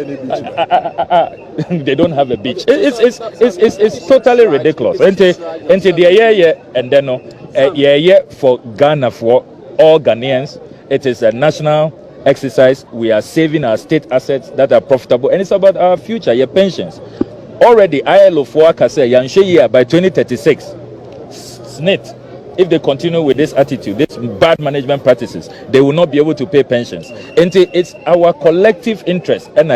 any beach. They don't have a beach. It's totally ridiculous. And then for Ghana, for all Ghanaians, it is a national exercise. We are saving our state assets that are profitable, and it's about our future, your pensions. Already, ILO for say by 2036, SNIT, if they continue with this attitude, this bad management practices, they will not be able to pay pensions. And it's our collective interest. And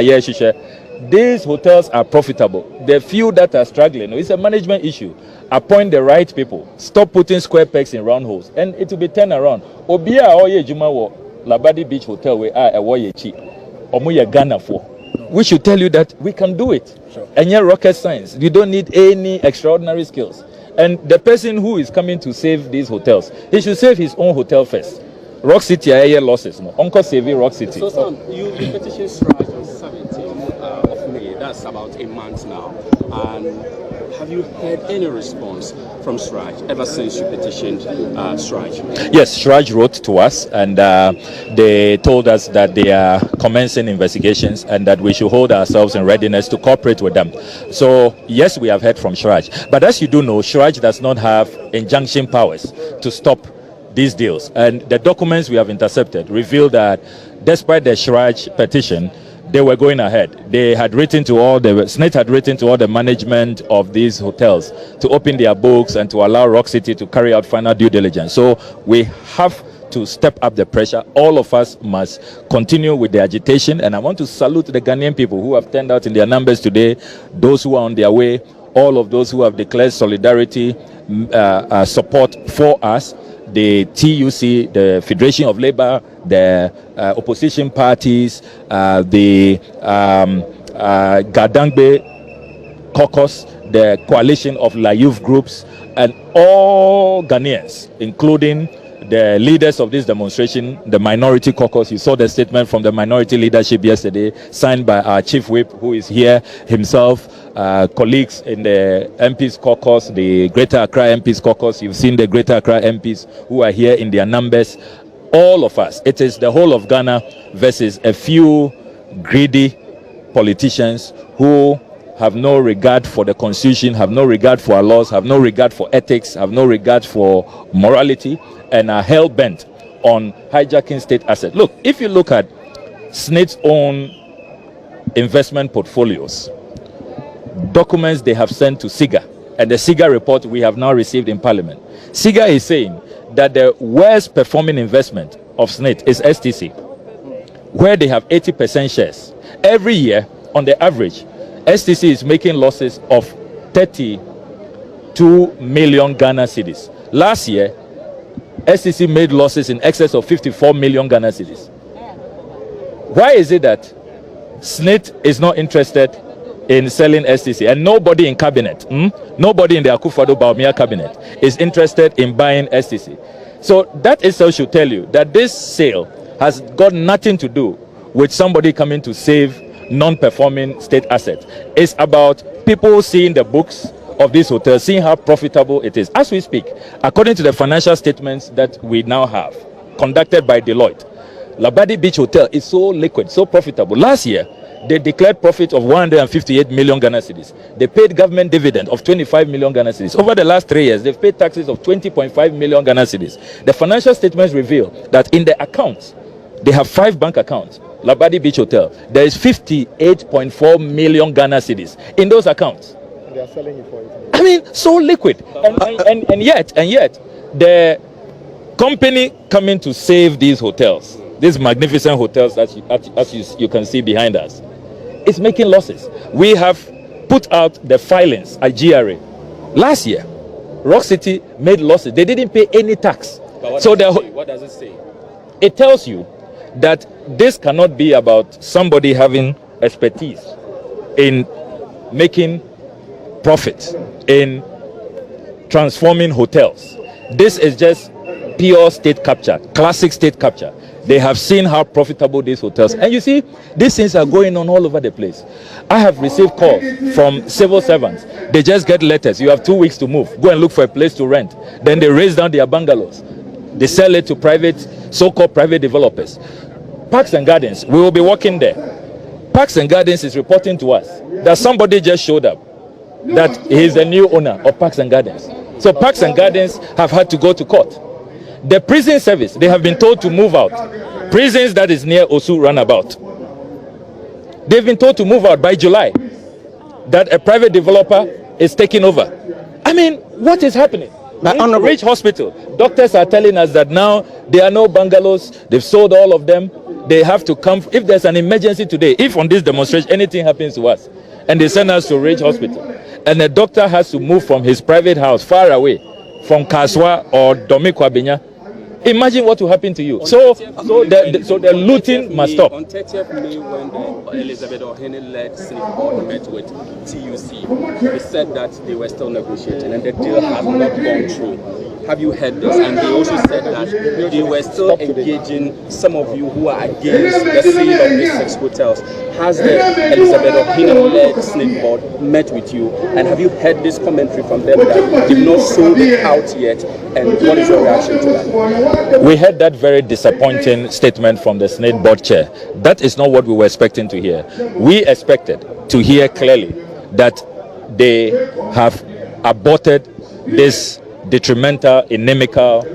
these hotels are profitable. The few that are struggling, it's a management issue. Appoint the right people. Stop putting square pegs in round holes, and it will be turned around. Obia oye juma wo Labadi Beach Hotel we are a cheap. Omuya Ghana for. We should tell you that we can do it. Sure. And yet rocket science. You don't need any extraordinary skills. And the person who is coming to save these hotels, he should save his own hotel first. Rock City are losses. No, Uncle saving Rock City. So, Sam, you petition strike on 17th of May. That's about a month now. And have you heard any response from Sraj ever since you petitioned Sraj? Yes, Sraj wrote to us, and they told us that they are commencing investigations and that we should hold ourselves in readiness to cooperate with them. So yes, we have heard from Sraj, but as you do know, Sraj does not have injunction powers to stop these deals, and the documents we have intercepted reveal that despite the Sraj petition, they were going ahead. They had written to all the SNIT had written to all the management of these hotels to open their books and to allow Rock City to carry out final due diligence. So we have to step up the pressure. All of us must continue with the agitation, and I want to salute the Ghanaian people who have turned out in their numbers today, those who are on their way, all of those who have declared solidarity, support for us. The TUC, the Federation of Labour, the opposition parties, the Gadangbe caucus, the coalition of La Youth groups, and all Ghanaians, including the leaders of this demonstration, the minority caucus. You saw the statement from the minority leadership yesterday, signed by our chief whip, who is here himself, colleagues in the MPs caucus, the Greater Accra MPs caucus. You've seen the Greater Accra MPs who are here in their numbers. All of us. It is the whole of Ghana versus a few greedy politicians who have no regard for the constitution, have no regard for our laws, have no regard for ethics, have no regard for morality, and are hell-bent on hijacking state assets. Look, if you look at SNIT's own investment portfolios, documents they have sent to SIGA, and the SIGA report we have now received in Parliament, SIGA is saying that the worst performing investment of SNIT is STC, where they have 80% shares. Every year, on the average, STC is making losses of 32 million Ghana cedis. Last year, STC made losses in excess of 54 million Ghana cedis. Why is it that SNIT is not interested in selling STC, and nobody in cabinet, nobody in the Akufo-Addo cabinet is interested in buying STC? So that itself should tell you that this sale has got nothing to do with somebody coming to save non-performing state assets. It's about people seeing the books of these hotels, seeing how profitable it is. As we speak, according to the financial statements that we now have, conducted by Deloitte, Labadi Beach Hotel is so liquid, so profitable. Last year, they declared profit of 158 million Ghana cedis. They paid government dividend of 25 million Ghana cedis. Over the last 3 years, they've paid taxes of 20.5 million Ghana cedis. The financial statements reveal that in the accounts, they have 5 bank accounts. Labadi Beach Hotel, there is 58.4 million Ghana cedis in those accounts. And they are selling it for it. I mean, so liquid. And yet, the company coming to save these hotels, these magnificent hotels as you can see behind us, is making losses. We have put out the filings at GRA. Last year, Rock City made losses. They didn't pay any tax. What does it say? It tells you that this cannot be about somebody having expertise in making profits, in transforming hotels. This is just pure state capture, classic state capture. They have seen how profitable these hotels, and you see, these things are going on all over the place. I have received calls from civil servants. They just get letters. You have 2 weeks to move. Go and look for a place to rent. Then they raise down their bungalows. They sell it to private, so-called private developers. Parks and Gardens, we will be working there. Parks and Gardens is reporting to us that somebody just showed up, that he's the new owner of Parks and Gardens. So Parks and Gardens have had to go to court. The prison service, they have been told to move out. Prisons that is near Osu Runabout, they've been told to move out by July, that a private developer is taking over. I mean, what is happening? Rich Hospital, doctors are telling us that now there are no bungalows, they've sold all of them. They have to come, if there's an emergency today, if on this demonstration anything happens to us, and they send us to Rich Hospital, and the doctor has to move from his private house far away, from Kaswa or Domikwa Benya, imagine what will happen to you. So the looting must stop. On 30th May, when the Elizabeth Ohene led Senate board met with TUC, they said that they were still negotiating and the deal has not gone through. Have you heard this? And they also said that they were still engaging some of you who are against the sale of these 6 hotels. Has the Elizabeth Ohene-led Senate board met with you? And have you heard this commentary from them that they've not sold it out yet? And what is your reaction to that? We heard that very disappointing statement from the Senate board chair. That is not what we were expecting to hear. We expected to hear clearly that they have aborted this detrimental, inimical,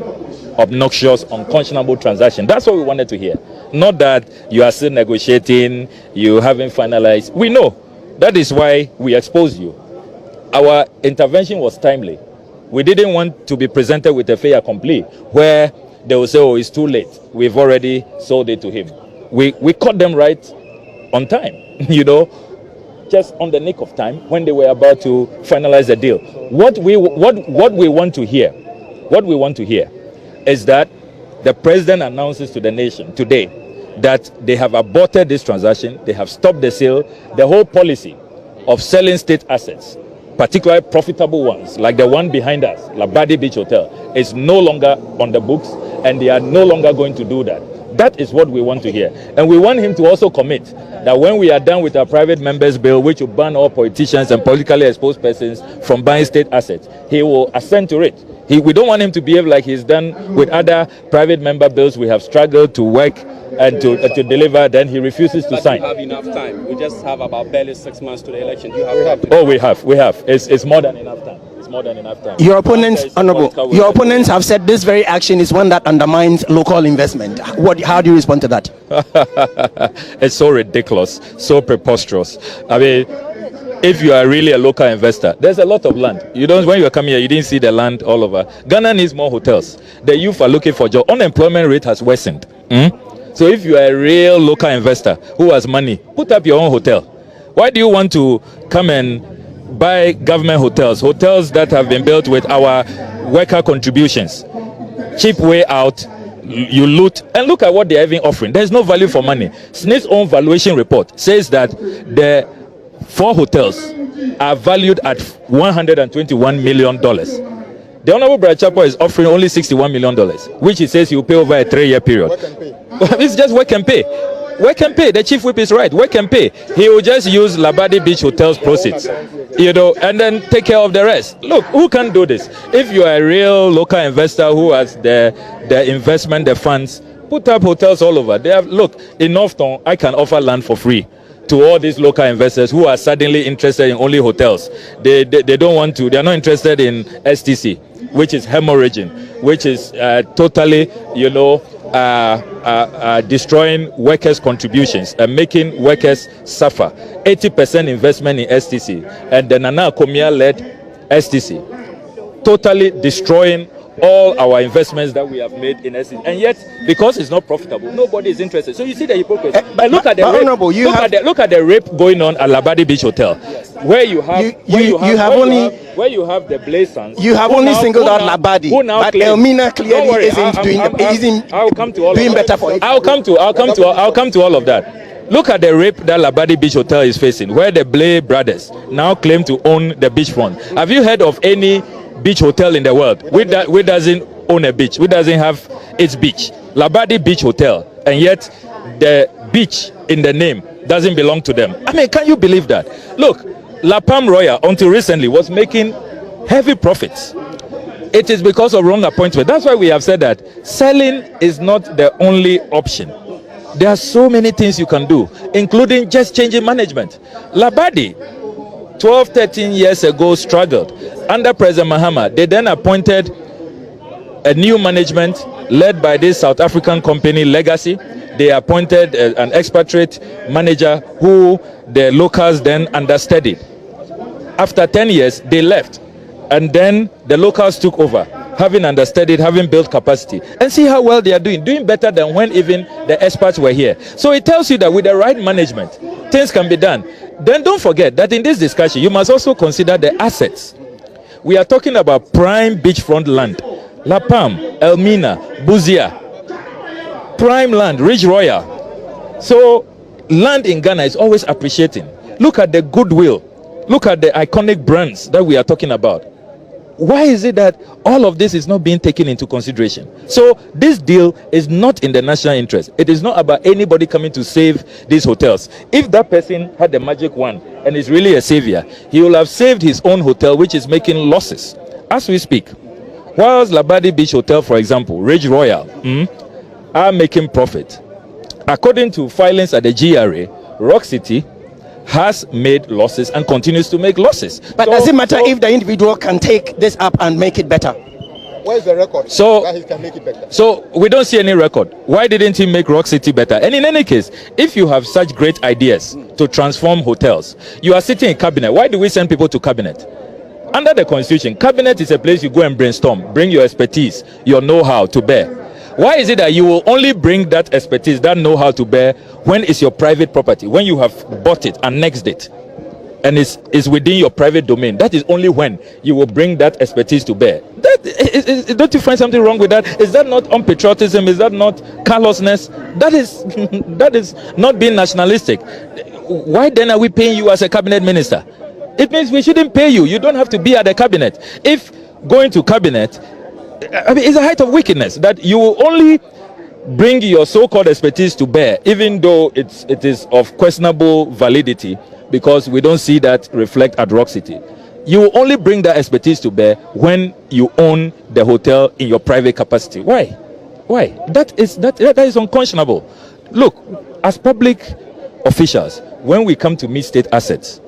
obnoxious, unconscionable transaction. That's what we wanted to hear. Not that you are still negotiating, you haven't finalized. We know. That is why we exposed you. Our intervention was timely. We didn't want to be presented with a fait accompli where they will say, oh, it's too late. We've already sold it to him. We caught them right on time, you know, just on the nick of time when they were about to finalize the deal. What we want to hear is that the president announces to the nation today that they have aborted this transaction, they have stopped the sale. The whole policy of selling state assets, particularly profitable ones, like the one behind us, Labadi Beach Hotel, is no longer on the books, and they are no longer going to do that. That is what we want to hear. And we want him to also commit that when we are done with our private members bill, which will ban all politicians and politically exposed persons from buying state assets, he will assent to it. We don't want him to behave like he's done with other private member bills we have struggled to work and to deliver, then he refuses to sign. We have enough time. We just have about barely 6 months to the election. You have time. Oh, we have. It's more than enough time. It's more than enough time. Your opponents, Honorable, your opponents have said this very action is one that undermines local investment. How do you respond to that? It's so ridiculous, so preposterous. I mean, if you are really a local investor, there's a lot of land. When you are coming here, you didn't see the land all over. Ghana needs more hotels. The youth are looking for jobs. Unemployment rate has worsened. So if you are a real local investor who has money, put up your own hotel. Why do you want to come and buy government hotels that have been built with our worker contributions? Cheap way out, you loot, and look at what they're even offering. There's no value for money. SNIT's own valuation report says that the 4 hotels are valued at $121 million. The Honorable Brad Chapo is offering only $61 million, which he says he will pay over a 3-year period. It's just work and pay. Work and pay. The chief whip is right. Work and pay. He will just use Labadi Beach Hotel's proceeds, and then take care of the rest. Look, who can do this? If you are a real local investor who has the investment, the funds, put up hotels all over. They have, look, in Northtown, I can offer land for free to all these local investors who are suddenly interested in only hotels. They don't want to. They are not interested in STC, which is hemorrhaging, which is totally, destroying workers' contributions and making workers suffer. 80% investment in STC and the Nana Akomia-led STC, totally destroying all our investments that we have made in STC. And yet, because it's not profitable, nobody is interested. So you see the hypocrisy. But look at the rape. Look at the rape going on at Labadi Beach Hotel, where you have the Blazers. You have only singled out Labadi, but Elmina clearly isn't doing better for it. I'll come to all of that. Look at the rape that Labadi Beach Hotel is facing, where the Blay brothers now claim to own the beachfront. Have you heard of any beach hotel in the world which doesn't own a beach, which doesn't have its beach? Labadi Beach Hotel, and yet the beach in the name doesn't belong to them. I mean, can you believe that? Look, La Palm Royal until recently was making heavy profits. It is because of wrong appointment. That's why we have said that selling is not the only option. There are so many things you can do, including just changing management. Labadi, 12, 13 years ago, struggled. Under President Mahama, they then appointed a new management led by this South African company, Legacy. They appointed an expatriate manager who the locals then understudied. After 10 years, they left. And then the locals took over, having understudied, having built capacity. And see how well they are doing better than when even the experts were here. So it tells you that with the right management, things can be done. Then don't forget that in this discussion, you must also consider the assets. We are talking about prime beachfront land. La Palm, Elmina, Buzia, prime land, Ridge Royal. So land in Ghana is always appreciating. Look at the goodwill. Look at the iconic brands that we are talking about. Why is it that all of this is not being taken into consideration? So this deal is not in the national interest. It is not about anybody coming to save these hotels. If that person had the magic wand and is really a savior, he will have saved his own hotel, which is making losses as we speak. Whilst Labadi Beach Hotel, for example, Ridge Royal, are making profit. According to filings at the GRA, Rock City has made losses and continues to make losses. But does it matter if the individual can take this up and make it better? Where's the record so that he can make it better? So we don't see any record. Why didn't he make Rock City better? And in any case, if you have such great ideas to transform hotels, you are sitting in cabinet. Why do we send people to cabinet? Under the constitution, cabinet is a place you go and brainstorm, bring your expertise, your know-how to bear. Why is it that you will only bring that expertise, that know-how to bear when it's your private property, when you have bought it, annexed it, and it's within your private domain? That is only when you will bring that expertise to bear. Don't you find something wrong with that? Is that not unpatriotism? Is that not callousness? That is not being nationalistic. Why then are we paying you as a cabinet minister? It means we shouldn't pay you. You don't have to be at the cabinet. If going to cabinet, I mean, it's a height of wickedness that you will only bring your so-called expertise to bear, even though it is of questionable validity, because we don't see that reflect at Rock City. You will only bring that expertise to bear when you own the hotel in your private capacity. Why? That is unconscionable. Look, as public officials, when we come to meet state assets,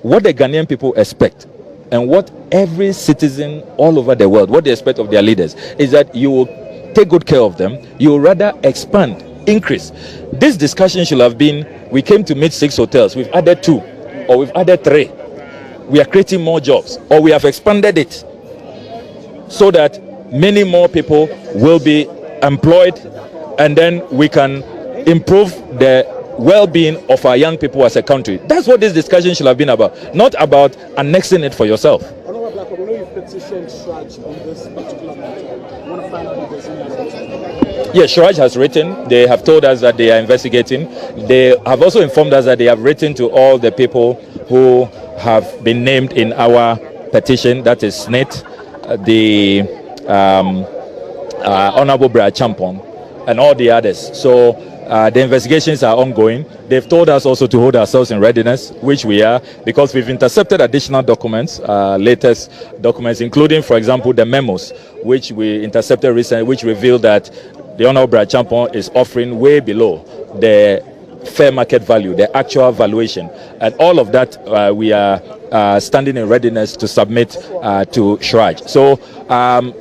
what the Ghanaian people expect and what every citizen all over the world, what they expect of their leaders, is that you will take good care of them. You will rather expand, increase. This discussion should have been, we came to meet 6 hotels, we've added 2, or we've added 3. We are creating more jobs, or we have expanded it so that many more people will be employed, and then we can improve the well-being of our young people as a country. That's what this discussion should have been about, not about annexing it for yourself. Honorable Ablakwa, we know you've petitioned Shraj on this particular matter. I want to find out if there's any. Yes, Shraj has written. They have told us that they are investigating. They have also informed us that they have written to all the people who have been named in our petition. That is SNIT, the Honorable Brad Champong, and all the others. So the investigations are ongoing. They've told us also to hold ourselves in readiness, which we are, because we've intercepted additional documents, latest documents, including, for example, the memos, which we intercepted recently, which revealed that the Honorable Brad Champong is offering way below the fair market value, the actual valuation. And all of that, we are standing in readiness to submit to Shraj. So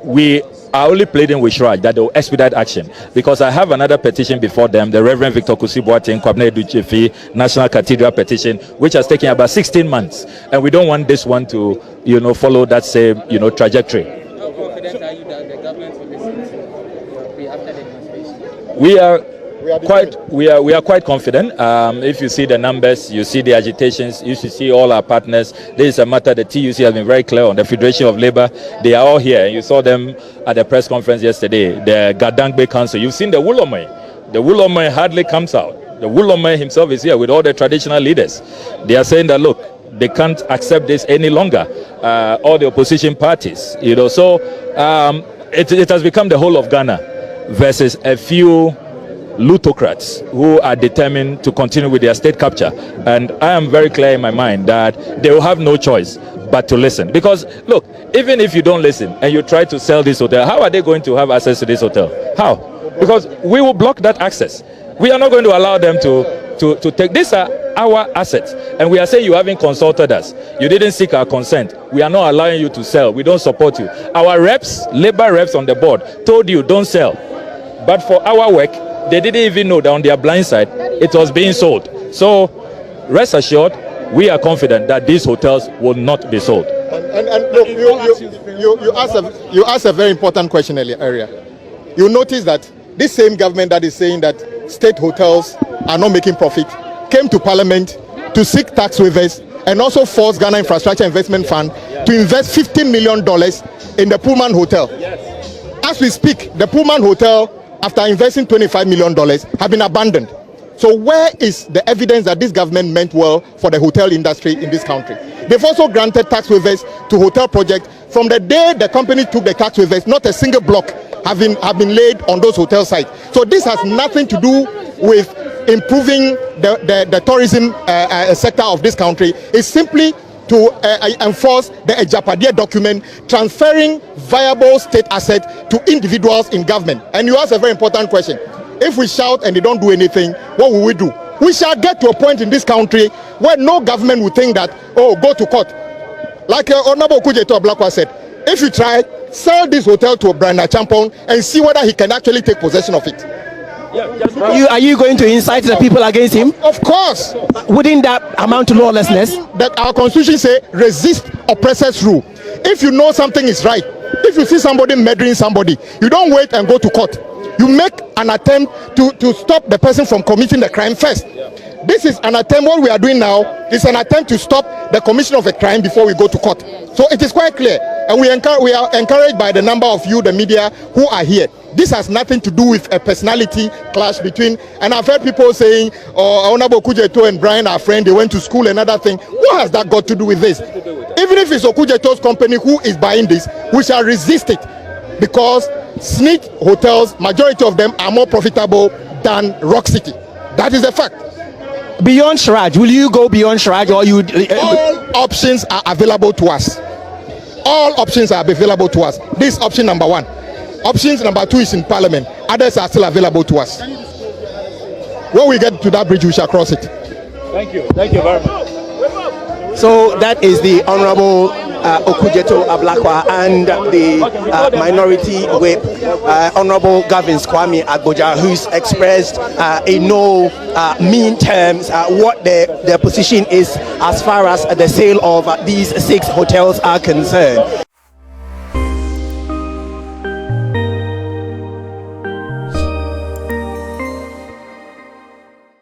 we are only pleading with Shraj that they will expedite action, because I have another petition before them, the Reverend Victor Kusibuatin Kwabena Educhefi National Cathedral petition, which has taken about 16 months, and we don't want this one to, follow that same, trajectory. How confident are you that the government will listen to you after the demonstration? We are quite confident. If you see the numbers, you see the agitations, you should see all our partners. This is a matter the TUC has been very clear on. The Federation of Labour, they are all here. You saw them at the press conference yesterday. The Gadangbe Council, you've seen the Wulomai. The Wulomai hardly comes out. The Wulomai himself is here with all the traditional leaders. They are saying that, look, they can't accept this any longer. All the opposition parties, So it has become the whole of Ghana versus a few plutocrats who are determined to continue with their state capture. And I am very clear in my mind that they will have no choice but to listen. Because, look, even if you don't listen and you try to sell this hotel, how are they going to have access to this hotel? How? Because we will block that access. We are not going to allow them to take. These are our assets, and we are saying you haven't consulted us. You didn't seek our consent. We are not allowing you to sell. We don't support you. Our reps, labor reps on the board, told you don't sell. But for our work, they didn't even know that on their blind side it was being sold. So rest assured, we are confident that these hotels will not be sold. And look, you asked a very important question earlier. You notice that this same government that is saying that state hotels are not making profit came to Parliament to seek tax waivers and also force Ghana Infrastructure Investment Fund to invest $15 million in the Pullman Hotel. As we speak, the Pullman Hotel, after investing $25 million, have been abandoned. So where is the evidence that this government meant well for the hotel industry in this country? They've also granted tax waivers to hotel projects. From the day the company took the tax waivers, not a single block have been laid on those hotel sites. So this has nothing to do with improving the tourism sector of this country. It's simply to enforce the Ejapadia document, transferring viable state assets to individuals in government. And you ask a very important question. If we shout and they don't do anything, what will we do? We shall get to a point in this country where no government will think that, oh, go to court. Like Honorable Kujeto Ablakwa said, if you try, sell this hotel to Brenda Champon and see whether he can actually take possession of it. Are you going to incite the people against him? Of course. Wouldn't that amount to lawlessness? That our constitution say resist oppressors rule. If you know something is right, if you see somebody murdering somebody, you don't wait and go to court. You make an attempt to stop the person from committing the crime first. This is an attempt. What we are doing now is an attempt to stop the commission of a crime before we go to court. So it is quite clear, and we are encouraged by the number of you, the media, who are here. This has nothing to do with a personality clash between, and I've heard people saying, oh, Honorable Kujeto and Brian are friends, they went to school, another thing. What has that got to do with this? Even if it's Okujeto's company who is buying this, we shall resist it, because snitch hotels, majority of them are more profitable than Rock City. That is a fact. Beyond Shraj, will you go beyond Shraj, or you? All options are available to us. All options are available to us. This is option number one. Options number two is in Parliament. Others are still available to us. When we get to that bridge, we shall cross it. Thank you. Thank you very much. So that is the Honorable Okujeto Ablakwa and the minority whip, Honorable Gavin Kwame Agboja, who's expressed in no mean terms what their position is as far as the sale of these 6 hotels are concerned.